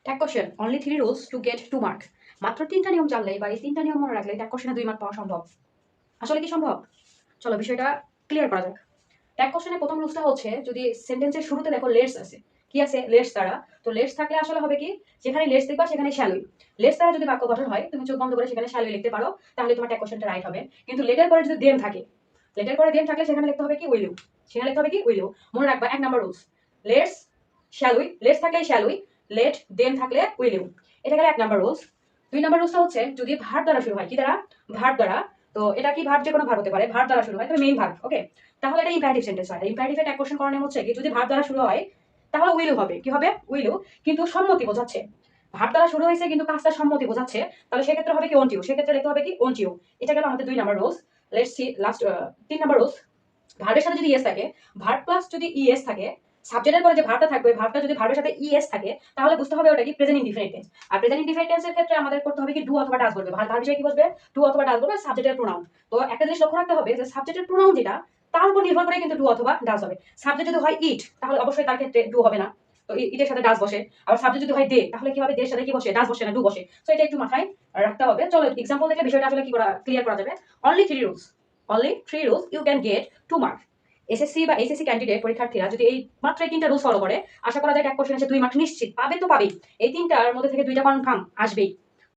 Tag question only 3 rules to get 2 mark. মাত্র 3টা নিয়ম জানলেই বা এই 3টা নিয়ম মনে রাখলেই ট্যাগ কোশ্চেনে 2 মার্ক পাওয়া সম্ভব। আসলে কি সম্ভব? চলো বিষয়টা ক্লিয়ার করা যাক। ট্যাগ কোশ্চেনের প্রথম রুলসটা হচ্ছে, যদি সেন্টেন্সের শুরুতে দেখো লেটস আছে, কি আছে? লেটস দ্বারা। তো লেটস থাকলে আসলে হবে কি, যেখানে লেটস দেখবা সেখানে শ্যালই। লেটস দ্বারা যদি বাক্য গঠন হয়, তুমি চোখ বন্ধ করে সেখানে শ্যালই লিখতে পারো, তাহলে তোমার ট্যাগ কোশ্চেনটা রাইট হবে। কিন্তু লেটের পরে যদি দেন থাকে, লেটের পরে দেন থাকলে সেখানে লিখতে হবে কি উইল ইউ। সেখানে লিখতে হবে কি উইল ইউ। মনে রাখবা 1 নাম্বার রুলস, লেটস শ্যালই, লেটস থাকলে শ্যালই, লেট দেন থাকলে উইল ইউ। এটা গেল 1 নাম্বার রুলস। 2 নাম্বার রুলসটা হচ্ছে, যদি ভার্ব দ্বারা শুরু হয়, কি দ্বারা? ভার্ব দ্বারা। তো এটা কি ভার্ব? যে কোনো ভার্ব হতে পারে, ভার্ব দ্বারা শুরু হয়, তবে মেইন ভার্ব, ওকে। তাহলে এটা ইম্পারেটিভ সেন্টেন্স হয়। ইম্পারেটিভে ট্যাগ কোশ্চেন করার নিয়ম হচ্ছে কি, যদি ভার্ব দ্বারা শুরু হয় তাহলে উইল হবে। কি হবে? উইল, কিন্তু সম্মতি বোঝাচ্ছে। ভার্ব দ্বারা শুরু হয়েছে কিন্তু কাজটা সম্মতি বোঝাচ্ছে, তাহলে সেক্ষেত্রে হবে কি ওন্ট ইউ। সেক্ষেত্রে লিখতে হবে কি ওন্ট ইউ। এটা গেল আমাদের 2 number rules. Let's see last 3 number rules. ভার্বের সাথে যদি ইএস থাকে, ভার্ব প্লাস যদি ইএস থাকে, সাবজেক্টের পরে যে ভার্বটা থাকবে, ভার্বটা যদি ভার্বের সাথে ইএস থাকে, তাহলে বুঝতে হবে ওটা কি প্রেজেন্ট ইনডিফিনিট টেন্স। আর প্রেজেন্ট ইনডিফিনিট টেন্সের ক্ষেত্রে আমাদের করতে হবে কি ডু অথবা ডাজ বলবে। ভার্ব হিসেবে কি বসবে? ডু অথবা ডাজ বলবে, সাবজেক্টের প্রোনাউন। তো একটা জিনিস লক্ষ্য রাখতে হবে যে সাবজেক্টের প্রোনাউন যেটা, তার উপর নির্ভর করে কিন্তু ডু অথবা ডাজ হবে। সাবজেক্ট যদি হয় ইট, তাহলে অবশ্যই তার ক্ষেত্রে ডু হবে না, তো ইটের সাথে ডাজ বসে। আবার সাবজেক্ট যদি হয় দে, তাহলে কি হবে? দের সাথে কি বসে? ডাজ বসে না, ডু বসে। সো এটা একটু মাথায় রাখতে হবে। চলো এক্সাম্পল দেখলে বিষয়টা আসলে কি করা ক্লিয়ার করা যাবে। Only 3 rules, only 3 rules you can get 2 mark. SSC বা এইচএসসি ক্যান্ডিডেট পরীক্ষার্থীরা যদি এই মাত্র এই 3টা রুলস ফলো করে, আশা করা যায় ট্যাগ কোশ্চেন এসে 2 মার্ক নিশ্চিত পাবে। তো পাবেই, এই 3টার মধ্যে থেকে 2টা কনফার্ম আসবেই।